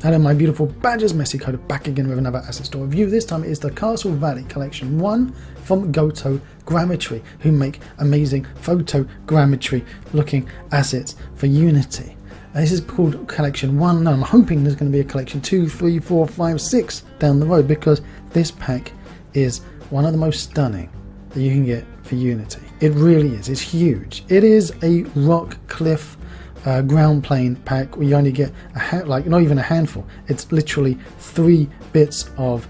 Hello my beautiful badgers, Messi Code back again with another asset store review. This time it is the Castle Valley Collection 1 from Photogrammetry, who make amazing photogrammetry looking assets for Unity. This is called Collection 1, and I'm hoping there's going to be a Collection 2, 3, 4, 5, 6 down the road, because this pack is one of the most stunning that you can get for Unity. It really is. It's huge. It is a rock cliff ground plane pack where you only get not even a handful. It's literally 3 bits of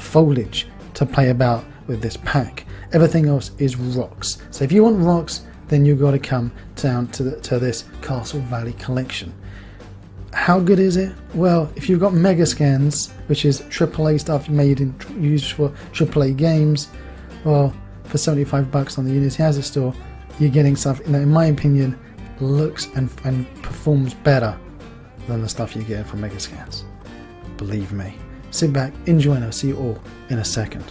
foliage to play about with this pack. Everything else is rocks. So if you want rocks, then you've got to come down to this Castle Valley collection. How good is it? Well, if you've got mega scans, which is AAA stuff used for AAA games, well, for $75 on the Unity Asset Store, you're getting stuff that, in my opinion, looks and performs better than the stuff you get from mega scans. Believe me. Sit back, enjoy, and I'll see you all in a second.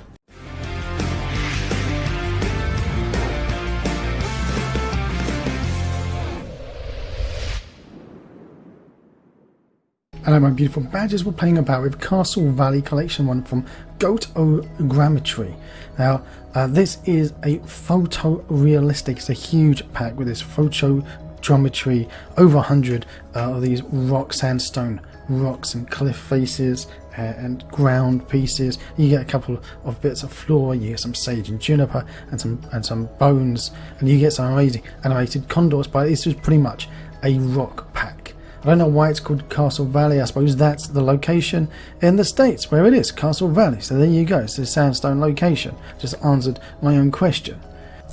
Hello my beautiful badgers, we're playing about with Castle Valley Collection 1 from Photogrammetry. Now this is a photorealistic, it's a huge pack with this photogrammetry, over 100 of these sandstone rocks and cliff faces and ground pieces. You get a couple of bits of floor, you get some sage and juniper and some bones, and you get some amazing animated condors, but this is pretty much a rock pack. I don't know why it's called Castle Valley. I suppose that's the location in the States where it is, Castle Valley. So there you go, it's a sandstone location. Just answered my own question.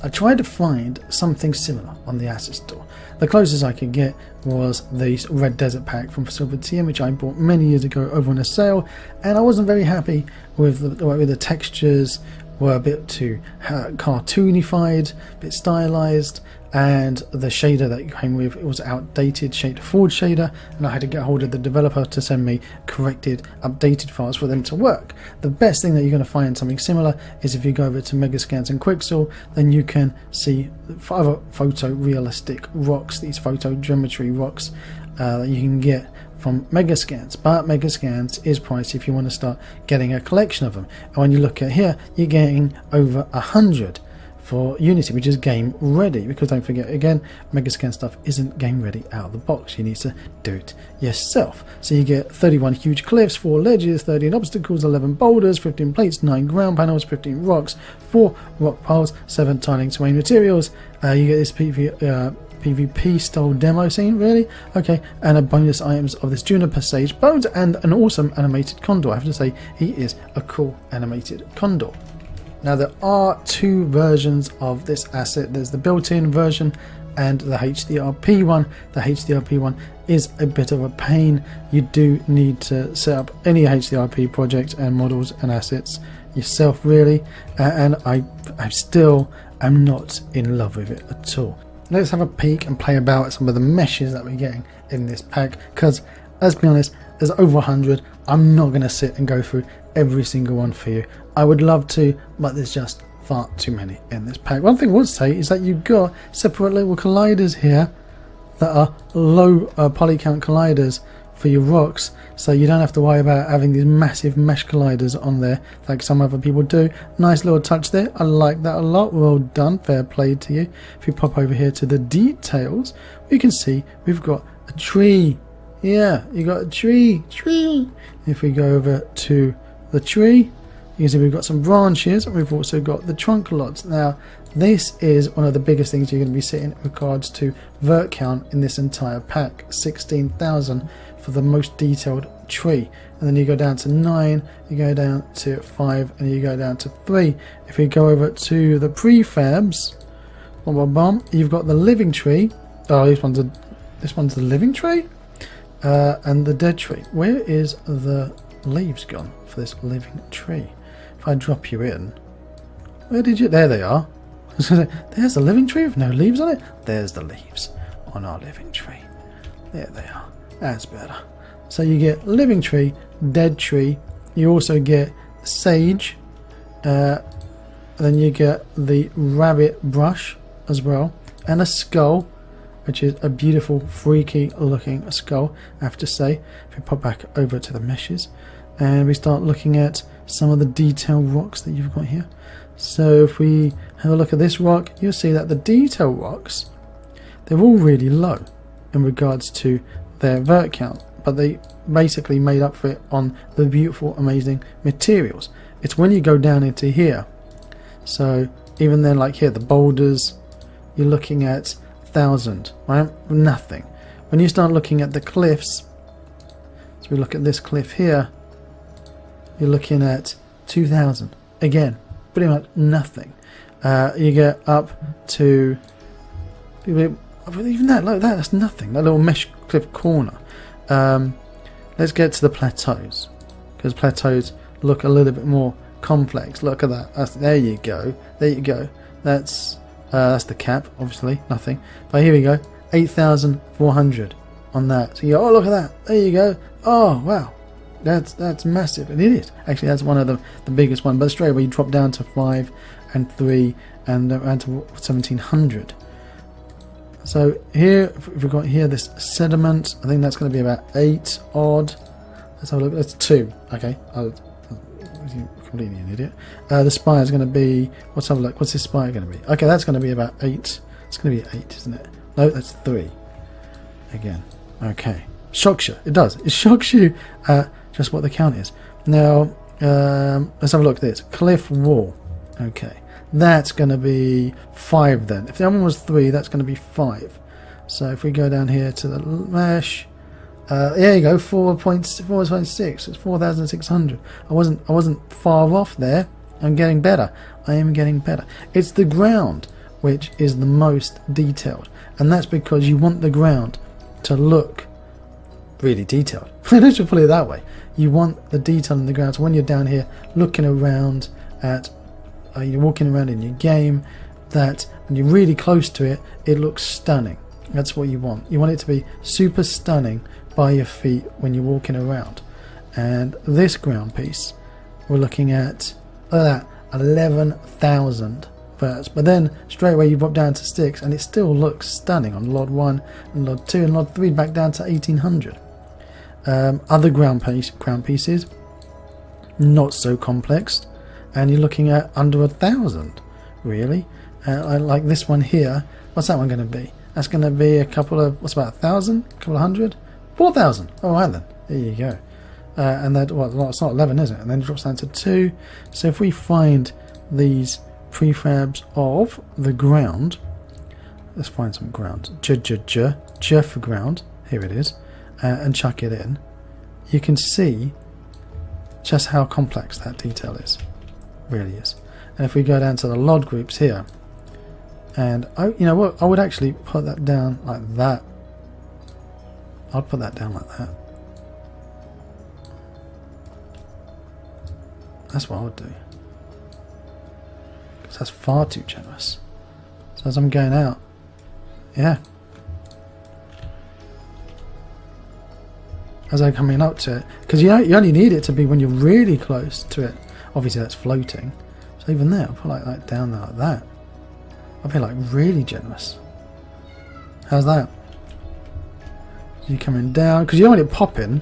I tried to find something similar on the asset store. The closest I could get was the Red Desert pack from Silver TM, which I bought many years ago over on a sale, and I wasn't very happy with the way the textures were a bit too cartoonified, a bit stylized, and the shader that it came with, it was outdated Forge shader, and I had to get hold of the developer to send me corrected, updated files for them to work. The best thing that you're going to find something similar is if you go over to Megascans and Quixel, then you can see other photorealistic rocks, these photogrammetry rocks that you can get from Megascans, but Megascans is pricey if you want to start getting a collection of them. And when you look at here, you're getting over 100 for Unity, which is game ready, because don't forget again, Megascan stuff isn't game ready out of the box. You need to do it yourself. So you get 31 huge cliffs, 4 ledges, 13 obstacles, 11 boulders, 15 plates, 9 ground panels, 15 rocks, 4 rock piles, 7 tiling terrain materials. You get this PvP style demo scene, really? Okay, and a bonus items of this juniper sage bones and an awesome animated condor. I have to say, he is a cool animated condor. Now there are 2 versions of this asset. There's the built-in version and the HDRP one. The HDRP one is a bit of a pain. You do need to set up any HDRP project and models and assets yourself, really, and I still am not in love with it at all. Let's have a peek and play about at some of the meshes that we're getting in this pack, because let's be honest, there's over 100. I'm not going to sit and go through every single one for you. I would love to, but there's just far too many in this pack. One thing I would say is that you've got separate little colliders here that are low poly count colliders for your rocks, so you don't have to worry about having these massive mesh colliders on there like some other people do. Nice little touch there. I like that a lot. Well done, fair play to you. If you pop over here to the details, we can see we've got a tree. Yeah, you got a tree. If we go over to the tree, you can see we've got some branches, and we've also got the trunk lots. Now this is one of the biggest things you're going to be seeing in regards to vert count in this entire pack. 16,000 for the most detailed tree, and then you go down to 9, you go down to 5, and you go down to 3. If we go over to the prefabs, you've got the living tree. Oh, this one's the living tree, and the dead tree. Where is the leaves gone for this living tree? If I drop you in, where did you? There they are. There's the living tree with no leaves on it. There's the leaves on our living tree. There they are. That's better. So you get living tree, dead tree. You also get sage. Then you get the rabbit brush as well, and a skull, which is a beautiful, freaky looking skull, I have to say. If we pop back over to the meshes and we start looking at some of the detail rocks that you've got here. So if we have a look at this rock, you'll see that the detail rocks, they're all really low in regards to their vert count, but they basically made up for it on the beautiful, amazing materials. It's when you go down into here, so even then, like here, the boulders, you're looking at 1,000, right? Nothing. When you start looking at the cliffs, so we look at this cliff here, you're looking at 2,000. Again, pretty much nothing. You get up to even that, like that's nothing. That little mesh cliff corner. Let's get to the plateaus, because plateaus look a little bit more complex. Look at that. There you go. There you go. That's the cap. Obviously, nothing. But here we go. 8,400 on that. So you go, oh, look at that. There you go. Oh, wow. That's massive, and it is actually. That's one of the biggest one. But straight away you drop down to 5 and 3 and around to 1,700. So here we've got here this sediment. I think that's going to be about 8 odd. Let's have a look. That's 2. Okay, I'm completely an idiot. The spire is going to be. Let's have a look. What's this spire going to be? Okay, that's going to be about 8. It's going to be 8, isn't it? No, that's 3. Again. Okay. Shocks you. It does. It shocks you. Just what the count is. Now, let's have a look at this. Cliff wall. Okay. That's going to be 5 then. If the other one was 3, that's going to be 5. So if we go down here to the mesh, there you go, 4.6. It's 4,600. I wasn't far off there. I'm getting better. I am getting better. It's the ground which is the most detailed, and that's because you want the ground to look really detailed. Let's just put it that way. You want the detail in the ground. So when you're down here looking around at, you're walking around in your game, that when you're really close to it, it looks stunning. That's what you want. You want it to be super stunning by your feet when you're walking around. And this ground piece, we're looking at, look at that, 11,000 verts. But then straight away you drop down to 6, and it still looks stunning on Lod 1 and Lod 2 and Lod 3 back down to 1,800. Other ground pieces, not so complex, and you're looking at under 1,000 really. Like this one here, what's that one going to be? That's going to be a couple of, what's about 1,000, a couple of hundred, 4,000. All right then, there you go. And that, well, it's not 11, is it? And then it drops down to 2. So if we find these prefabs of the ground, let's find some ground. J for ground. Here it is. And chuck it in, you can see just how complex that detail is. Really is. And if we go down to the Lod groups here, and you know what, I would actually put that down like that. I'd put that down like that. That's what I would do, because that's far too generous. So as I'm going out, yeah, as I'm coming up to it, because you only need it to be when you're really close to it. Obviously that's floating, so even there I'll put like down there like that. I'll be like really generous. How's that? You're coming down, because you don't want it popping,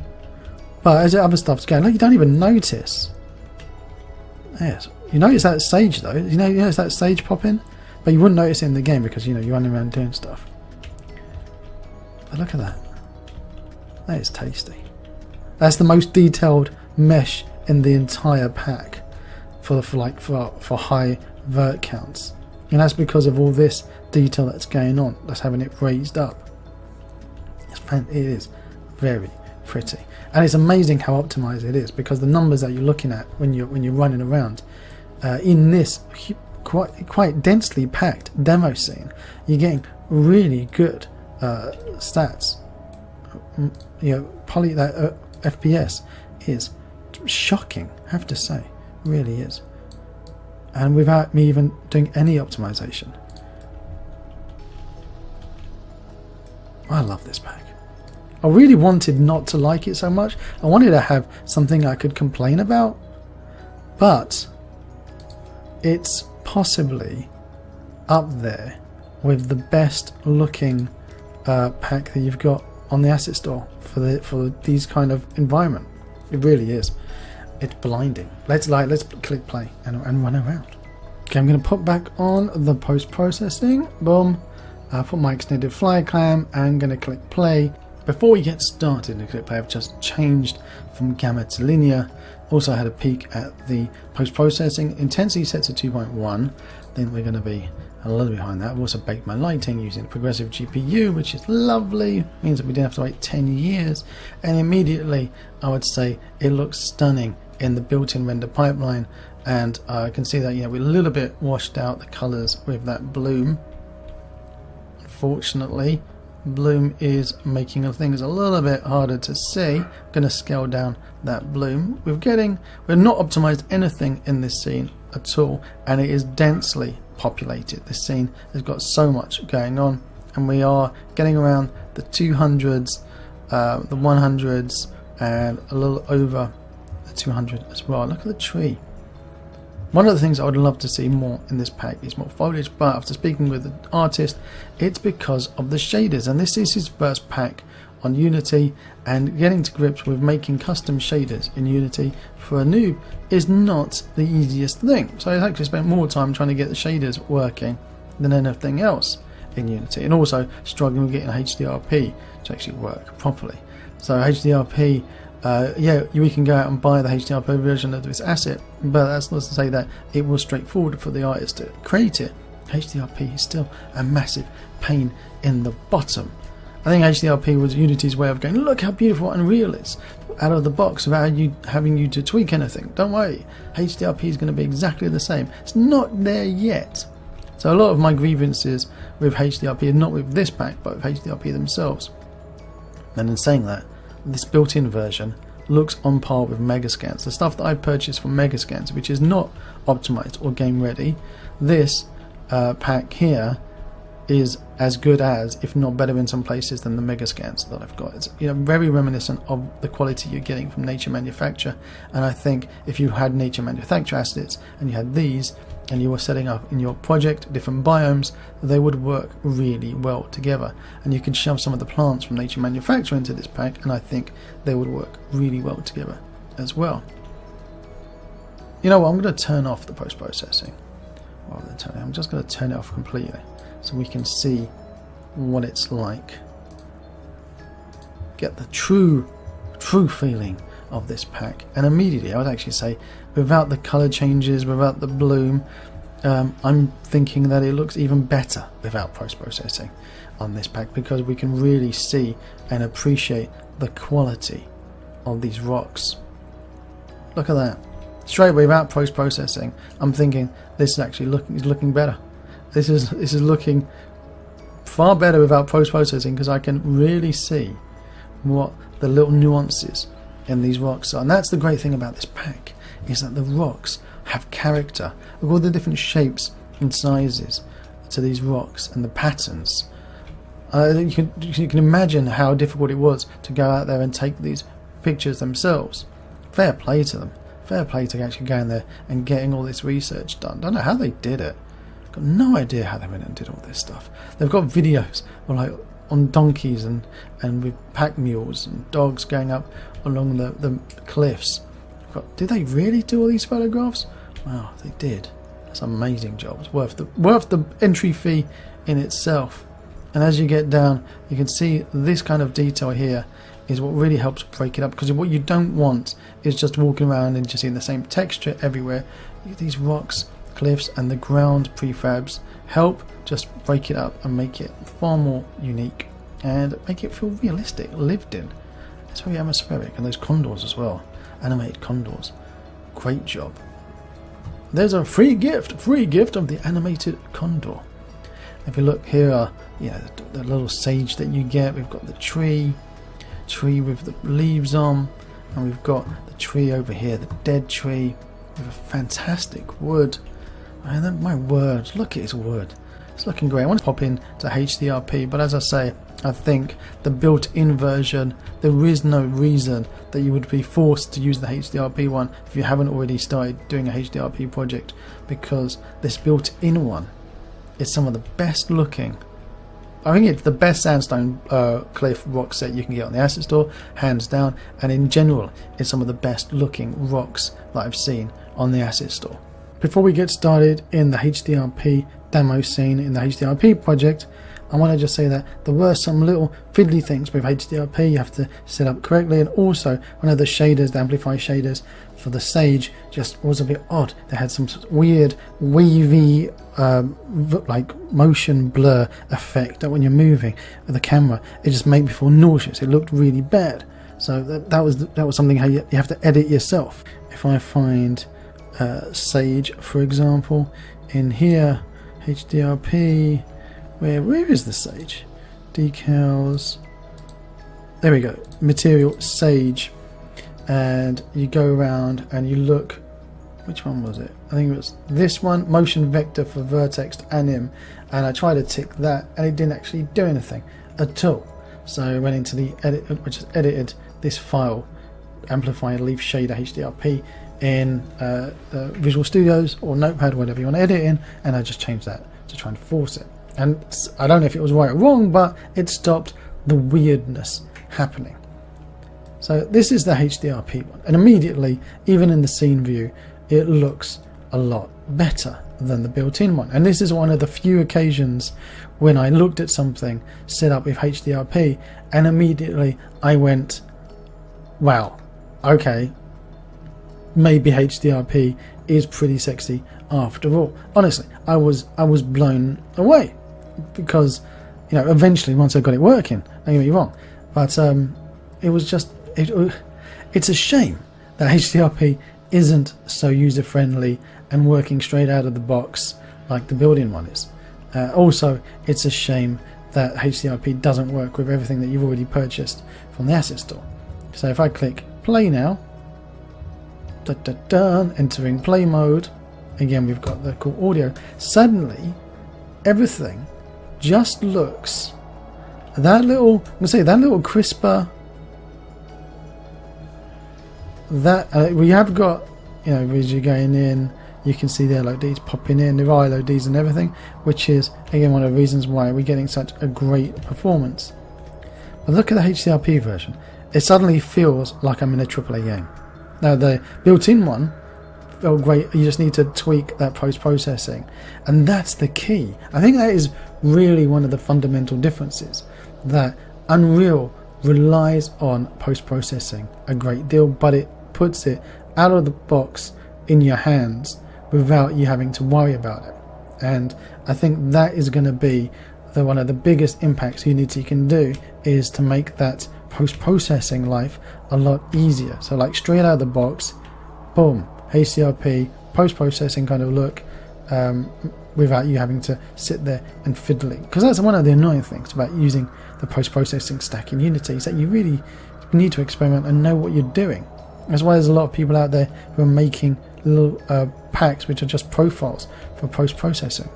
but as the other stuff's going, like, you don't even notice. Yes, you notice that sage though. You notice that sage popping, but you wouldn't notice it in the game because you're running around doing stuff. But look at that. That is tasty. That's the most detailed mesh in the entire pack for high vert counts, and that's because of all this detail that's going on. That's having it raised up. It is very pretty, and it's amazing how optimized it is, because the numbers that you're looking at when you're running around in this quite densely packed demo scene, you're getting really good stats. That FPS is shocking, I have to say, really is, and without me even doing any optimization. I love this pack. I really wanted not to like it so much. I wanted to have something I could complain about, but it's possibly up there with the best looking pack that you've got on the asset store for these kind of environment. It really is. It's blinding. Let's click play and run around. Okay, I'm going to put back on the post-processing. Boom. I'll put my extended fly cam and I'm going to click play. Before we get started in click play, I've just changed from gamma to linear. Also had a peek at the post-processing. Intensity set to 2.1. Then we're going to be a little behind that. I've also baked my lighting using progressive GPU, which is lovely. Means that we didn't have to wait 10 years. And immediately, I would say it looks stunning in the built-in render pipeline. And I can see that, we're a little bit washed out the colors with that bloom. Unfortunately, bloom is making things a little bit harder to see. I'm going to scale down that bloom. We're not optimized anything in this scene at all, and it is densely populated. This scene has got so much going on, and we are getting around the 200s, the 100s, and a little over the 200 as well. Look at the tree. One of the things I would love to see more in this pack is more foliage, but after speaking with the artist, it's because of the shaders, and this is his first pack on Unity, and getting to grips with making custom shaders in Unity for a noob is not the easiest thing. So I actually spent more time trying to get the shaders working than anything else in Unity, and also struggling with getting HDRP to actually work properly. So HDRP, we can go out and buy the HDRP version of this asset, but that's not to say that it was straightforward for the artist to create it. HDRP is still a massive pain in the bottom. I think HDRP was Unity's way of going, look how beautiful Unreal is, out of the box without you having to tweak anything. Don't worry, HDRP is going to be exactly the same. It's not there yet. So a lot of my grievances with HDRP are not with this pack, but with HDRP themselves. And in saying that, this built-in version looks on par with Megascans. The stuff that I purchased from Megascans, which is not optimized or game ready, this pack here is as good as, if not better in some places, than the Megascans that I've got. It's very reminiscent of the quality you're getting from Nature Manufacture, and I think if you had Nature Manufacture assets and you had these and you were setting up in your project different biomes, they would work really well together, and you can shove some of the plants from Nature Manufacture into this pack and I think they would work really well together as well. You know what, I'm going to turn off the post-processing. I'm just going to turn it off completely so we can see what it's like. Get the true feeling of this pack. And immediately I would actually say, without the color changes, without the bloom, I'm thinking that it looks even better without post-processing on this pack, because we can really see and appreciate the quality of these rocks. Look at that. Straight away, without post-processing, I'm thinking this is actually looking better. This is looking far better without post-processing, because I can really see what the little nuances in these rocks are. And that's the great thing about this pack, is that the rocks have character. Look at all the different shapes and sizes to these rocks and the patterns. You can imagine how difficult it was to go out there and take these pictures themselves. Fair play to them. Fair play to actually going there and getting all this research done. Don't know how they did it. Got no idea how they went and did all this stuff. They've got videos of on donkeys and with pack mules and dogs going up along the cliffs. Did they really do all these photographs? Wow, they did. That's an amazing job. It's worth the entry fee in itself. And as you get down, you can see this kind of detail here is what really helps break it up, because what you don't want is just walking around and just seeing the same texture everywhere. These rocks, cliffs and the ground prefabs help just break it up and make it far more unique and make it feel realistic, lived in. It's very atmospheric. And those condors as well, animated condors, great job. There's a free gift of the animated condor. If you look here, are the little sage that you get. We've got the tree with the leaves on, and we've got the tree over here, the dead tree with a fantastic wood. And my word, look at his wood. It's looking great. I want to pop in to HDRP, but as I say, I think the built-in version, there is no reason that you would be forced to use the HDRP one if you haven't already started doing a HDRP project, because this built-in one is some of the best looking I think it's the best sandstone cliff rock set you can get on the asset store, hands down, and in general it's some of the best looking rocks that I've seen on the asset store. Before we get started in the HDRP demo scene in the HDRP project, I want to just say that there were some little fiddly things with HDRP you have to set up correctly, and also one of the shaders, the amplify shaders for the Sage, just was a bit odd. They had some weird wavy like motion blur effect that when you're moving with the camera, it just made me feel nauseous. It looked really bad. So that was something how you have to edit yourself. If I find Sage, for example, in here, HDRP, where is the Sage? Decals, there we go, material Sage, and you go around and you look, which one was it? I think it was this one, motion vector for vertex anim, and I tried to tick that and it didn't actually do anything at all. So I went into the edit, which is edited this file, amplify leaf shader HDRP in Visual Studios or Notepad, whatever you want to edit in, and I just changed that to try and force it. And I don't know if it was right or wrong, but it stopped the weirdness happening. So this is the HDRP one, and immediately, even in the scene view, it looks a lot better than the built-in one. And this is one of the few occasions when I looked at something set up with HDRP and immediately I went, wow, okay, maybe HDRP is pretty sexy after all. Honestly, I was blown away, because eventually, once I got it working, don't get me wrong, but it was just it's a shame that HDRP isn't so user friendly and working straight out of the box like the built-in one is. Also, it's a shame that HDRP doesn't work with everything that you've already purchased from the asset store. So if I click play now, entering play mode, again we've got the cool audio, suddenly everything just looks that little crisper. That we have got, as you're going in, you can see the LODs popping in, the LODs and everything, which is again one of the reasons why we're getting such a great performance. But look at the HDRP version. It suddenly feels like I'm in a AAA game. Now the built-in one felt great, you just need to tweak that post-processing, and that's the key. I think that is really one of the fundamental differences, that Unreal relies on post-processing a great deal, but it puts it out of the box in your hands without you having to worry about it. And I think that is going to be one of the biggest impacts Unity can do, is to make that post-processing life a lot easier. So like straight out of the box, boom, HDRP, post-processing kind of look, without you having to sit there and fiddling. Because that's one of the annoying things about using the post-processing stack in Unity, is that you really need to experiment and know what you're doing. That's why there's a lot of people out there who are making little packs which are just profiles for post-processing.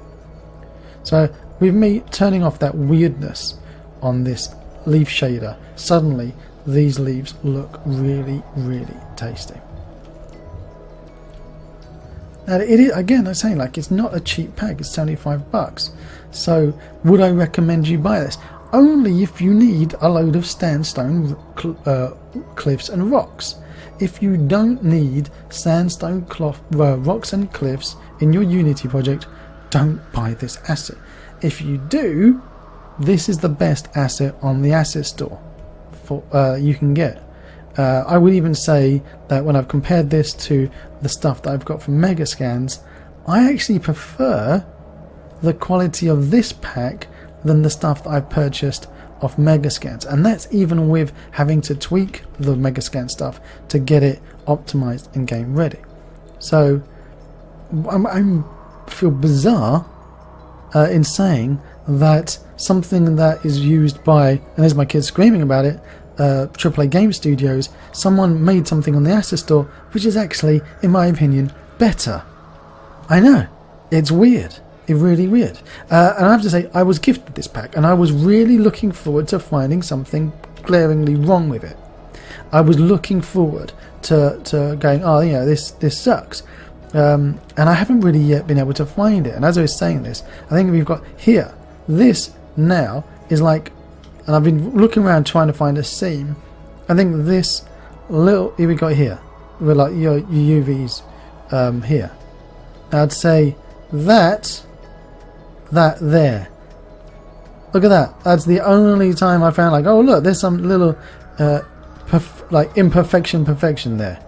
So with me turning off that weirdness on this leaf shader, suddenly these leaves look really, really tasty. And it is, again, I'm saying, like, it's not a cheap pack, it's $75. So would I recommend you buy this? Only if you need a load of sandstone cliffs and rocks. If you don't need sandstone rocks and cliffs in your Unity project, don't buy this asset. If you do, this is the best asset on the asset store you can get. I would even say that when I've compared this to the stuff that I've got from Megascans, I actually prefer the quality of this pack than the stuff that I've purchased off Megascans, and that's even with having to tweak the Megascan stuff to get it optimized and game ready. So I feel bizarre in saying that something that is used by, and there's my kids screaming about it, AAA game studios, someone made something on the asset store which is actually, in my opinion, better. I know, it's weird. It's really weird. And I have to say, I was gifted this pack and I was really looking forward to finding something glaringly wrong with it. I was looking forward to going, oh yeah, this sucks. And I haven't really yet been able to find it. And as I was saying this, I think we've got here, this now is like, and I've been looking around trying to find a seam. I think this little, here we got here, with like your UVs here. I'd say that there. Look at that. That's the only time I found like, oh look, there's some little like perfection there.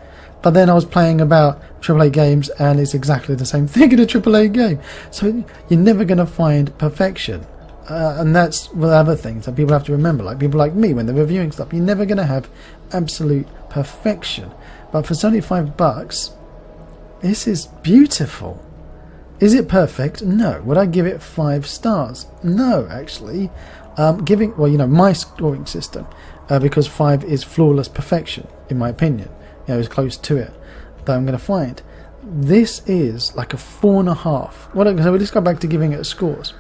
But then I was playing about AAA games and it's exactly the same thing in a AAA game. So you're never going to find perfection. And that's with other things that people have to remember. Like people like me when they're reviewing stuff, you're never going to have absolute perfection. But for $75, this is beautiful. Is it perfect? No. Would I give it 5 stars? No, actually. Giving, well, you know, my scoring system, because 5 is flawless perfection, in my opinion. You know, as close to it that I'm going to find. This is like a 4.5. So we just go back to giving it scores.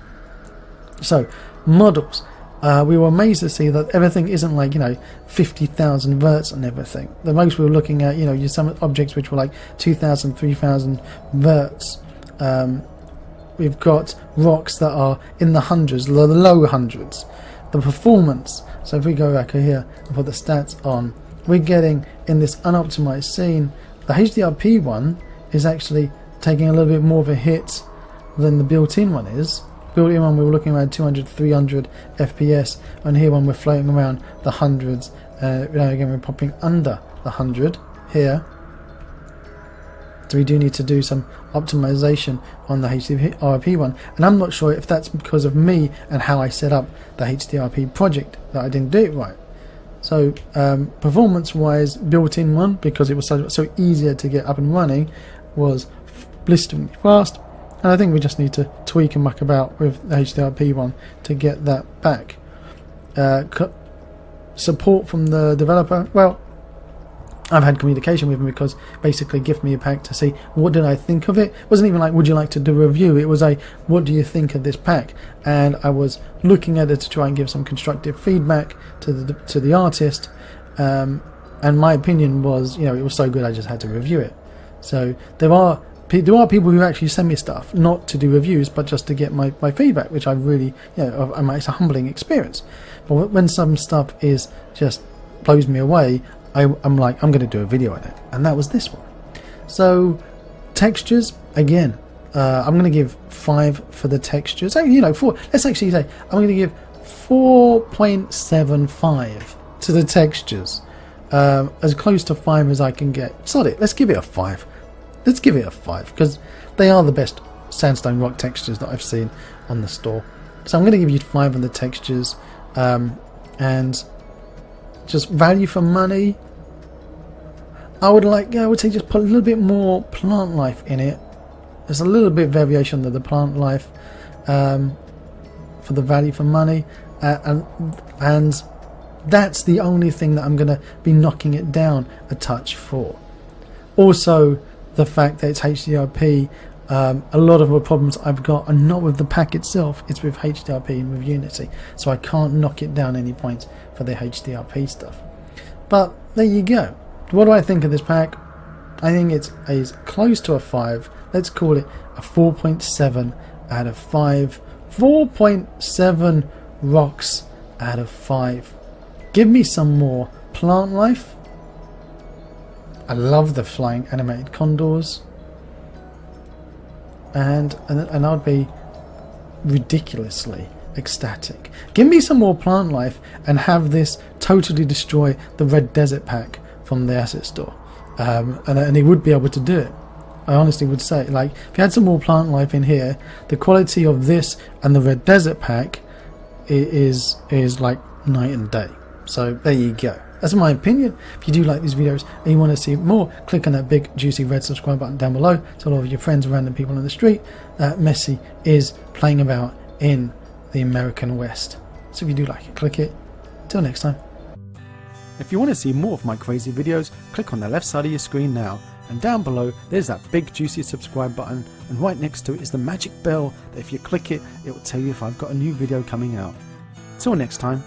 So, models. We were amazed to see that everything isn't like, you know, 50,000 verts and everything. The most we were looking at, you know, some objects which were like 2,000, 3,000 verts. We've got rocks that are in the hundreds, the low hundreds. The performance. So if we go back here and put the stats on, we're getting in this unoptimized scene, the HDRP one is actually taking a little bit more of a hit than the built-in one is. Built-in one we were looking around 200, 300 FPS, and here one we're floating around the hundreds. Again we're popping under the 100 here. So we do need to do some optimization on the HDRP one, and I'm not sure if that's because of me and how I set up the HDRP project that I didn't do it right. So performance wise, built-in one, because it was so easier to get up and running, was blisteringly fast, and I think we just need to tweak and muck about with the HDRP one to get that back. Support from the developer, well, I've had communication with him because basically give me a pack to see what did I think of it. It wasn't even like would you like to do a review, it was a what do you think of this pack, and I was looking at it to try and give some constructive feedback to the artist, and my opinion was, you know, it was so good I just had to review it. So there are people who actually send me stuff not to do reviews but just to get my feedback, which I really, you know, it's a humbling experience. But when some stuff is just blows me away, I'm like, I'm going to do a video on it, and that was this one. So textures, again, I'm going to give 5 for the textures. You know, 4. Let's actually say I'm going to give 4.75 to the textures, as close to 5 as I can get. Sod it, let's give it a 5. Let's give it a 5 because they are the best sandstone rock textures that I've seen on the store. So I'm going to give you 5 on the textures, and just value for money. I would say just put a little bit more plant life in it. There's a little bit of variation of the plant life for the value for money, and that's the only thing that I'm going to be knocking it down a touch for. Also, the fact that it's HDRP, a lot of the problems I've got are not with the pack itself, it's with HDRP and with Unity, so I can't knock it down any points for the HDRP stuff. But there you go. What do I think of this pack? I think it's as close to a 5. Let's call it a 4.7 out of 5. 4.7 rocks out of 5. Give me some more plant life. I love the flying animated condors. And I'd be ridiculously ecstatic. Give me some more plant life and have this totally destroy the Red Desert pack from the asset store, and he would be able to do it. I honestly would say, like, if you had some more plant life in here, the quality of this and the Red Desert pack is like night and day. So there you go. That's my opinion. If you do like these videos and you want to see more, click on that big juicy red subscribe button down below. Tell all of your friends and random people on the street that Messi is playing about in the American West. So if you do like it, click it. Till next time. If you want to see more of my crazy videos, click on the left side of your screen now, and down below there's that big juicy subscribe button, and right next to it is the magic bell that if you click it, it will tell you if I've got a new video coming out. Till next time.